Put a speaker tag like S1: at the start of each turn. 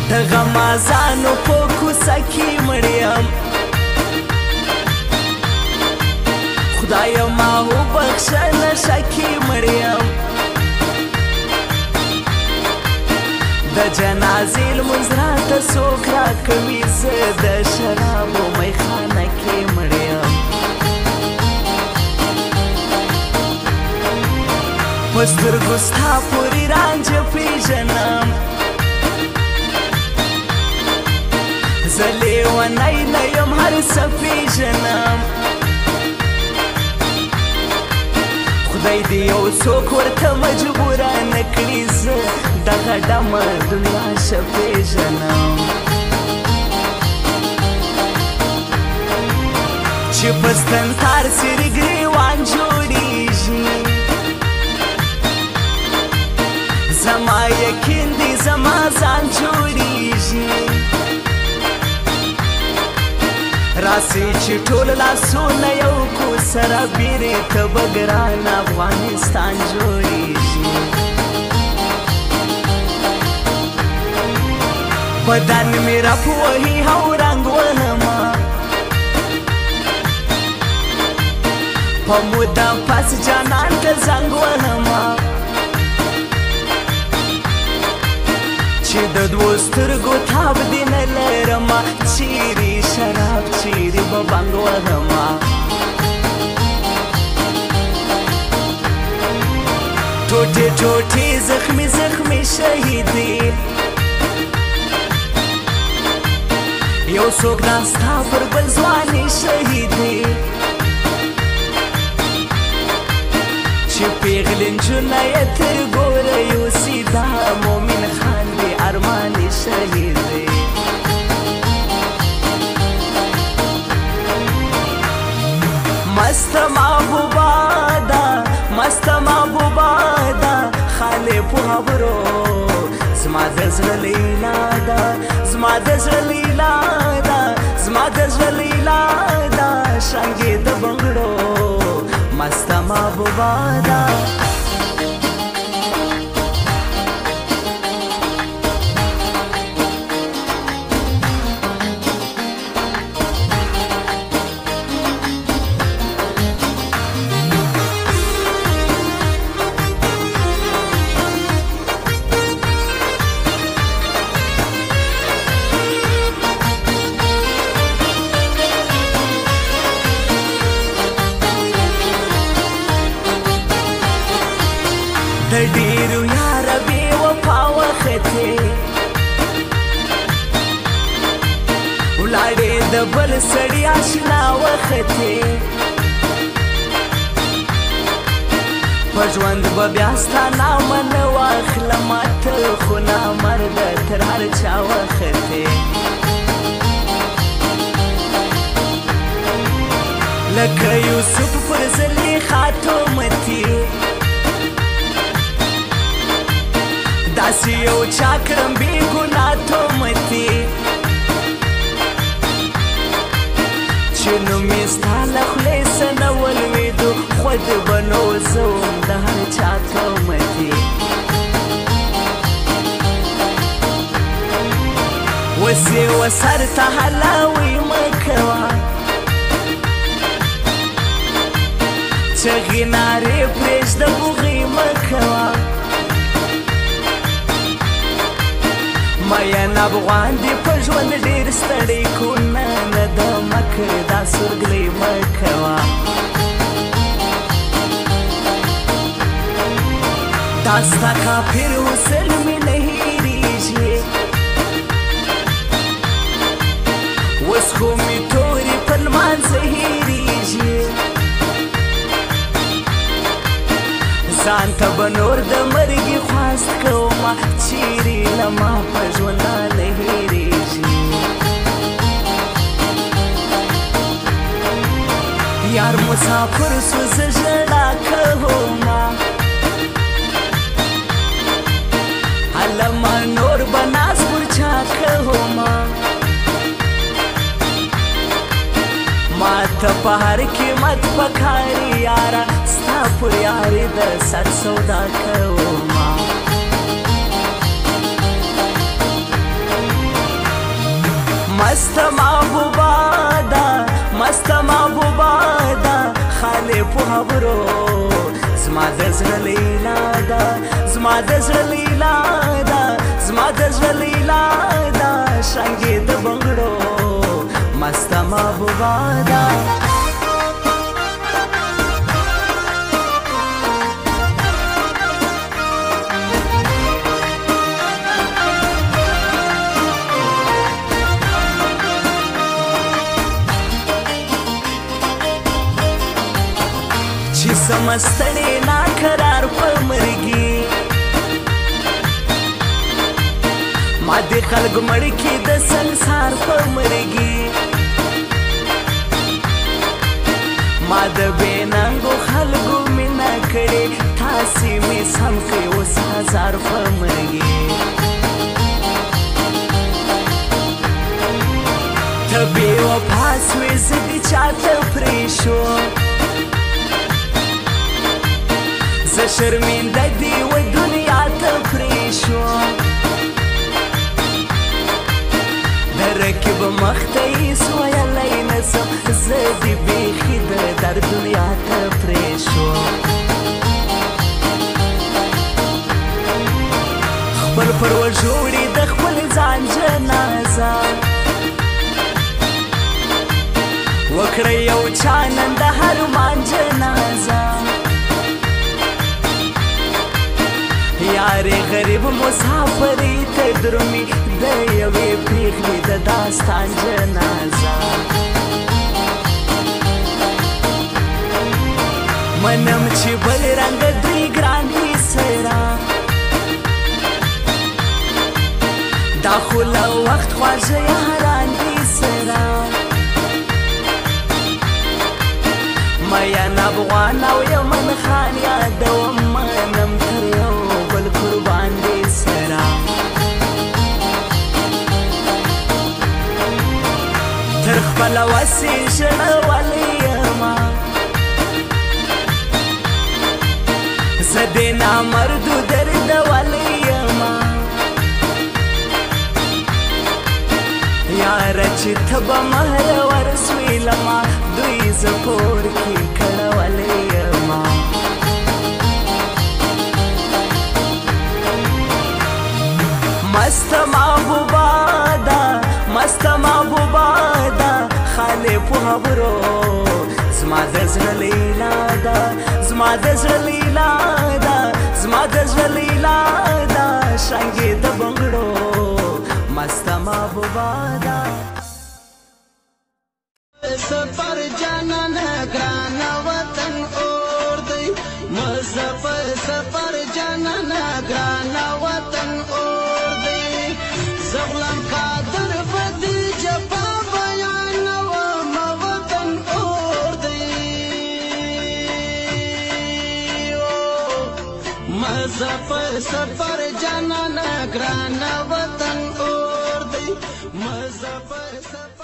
S1: د غمازانو په کوڅه کې مړ یم خدایه ما وبخښه نشه کې مړ یم د جنازې لمونځ راته څوک راکوي زه د شرابو میخانه کې مړ یم په سترګو ستا پورې رانجه پېژنم زه لیونی نه یم هر څه پېژنم خدای دې یو څوک ورته مجبوره نه کړي زه دغه ډمه دنیا ښه پېژنم چې په ستنتار څېرې ګرېوان جوړېږي زما یقین دی زما ځان جوړېږي راسي چې ټول لاسونه یو کو سره بیرې ته به ګران افغانستان جوړېږي بدن مې راپوهي او رنګ وهمه په موده پس جانان ته زنګ وهمه چې د دوو سترګو تاب دې نه لرمه چیرې شراب چیرې به بنګ وهمه ټوټې ټوټې زخمي زخمي شهیدې یو څوک دا ستا پر بل ځوانې شهیدې چې پیغلې نجونه یې تر ګوره یوسي دا مومن خان دې ارمانې شهیدې مست محبوبه ده مست محبوبه ده خالې په خبرو زما د زړه لیلا ده زما د زړه لیلا ده زما د زړه لیلا ده شانګې د بنګړو مست محبوبه ده د ډېرو یاره بې وفا وختې ولاړې د بل سړي اشنا وختې په ژوند به بیا ستا نامه نه واخلمه ته خو نامرده تر هر چا وختې لکه یوسف پر زلیخا تومتې داسې یو چا کړم بې ګناه تومتې چې نوم یې ستا له خولې څه نه ولوېدو خود به نو زه وم د هر چا تومتې اوس یې وسر ته هلاوی مه کوه چغې نارې پرېږده بوغې مه کوه مین افغان دې په ژوند ډېر ستړی کو نه نه د مکر دا سورګلې مه کوه دا ستا کافر حسن مې نه هېرېږي اوس خو مې تورې په لمانځه هېرېږي ځان ته به نور د مرګې خواست کومه چیرې له ما په ژوندانه هېرېږي یار مسافر سو زه ژړا کومه هلمه نور به ناز پر چا کومه ما ته په هر قیمت پکاري یاره ستا پر یارې د سر سودا کومه د زړه لیلا ده زما د زړه لیلا ده زما د زړه لیلا ده شانګې د بنګړو مسته محبوبه ده چې سمستړې ناقرار په مرګي ما د خلکو مړ کې د سنسار په مرګي ما د بېننګو خلکو مینه کړې تاسې مې سم کړې اوس هزار په مرګي ته بې وفا سوې زه دې چاته پرېښود زه شرمنده دې و دنیا ته پرېښود د رقیب مخ ته هېڅ ویلی نه سم زه دې بیخي د در دنیا ته پرېښود خپل پر وژوړي د خپل ځان جنازه وکړه یو چا نن د هر مان جنازه یارې غریب مسافرې ته درومي د یوې پرېښودې د داستان جنازه منم چې بل رنګ دوی ګران دي سره دا خو له وخت خواږه یاران دي سره مین افغان او یمن خان یادوم منم تر یو بل قربان دي سره تر خپله وسې ژړولی یمه زه دې نامردو دردولی یمه یاره چې ته به مهر ورسوې لما دوی زه کور کې کړولی یمه مست محبوبه ده مست محبوبه ده خالې په خبرو زما د زړه لیلا ده زما د زړه لیلا ده زما د زړه لیلا ده شانګې د بنګړو مست محبوبه ده
S2: سفر جانان ګران وطن اور دی مظفر سفر جانان ګران وطن اور دی زغلم قادر بدی جفا بیان و وطن اور دی مظفر سفر جانان ګران وطن اور دی مظفر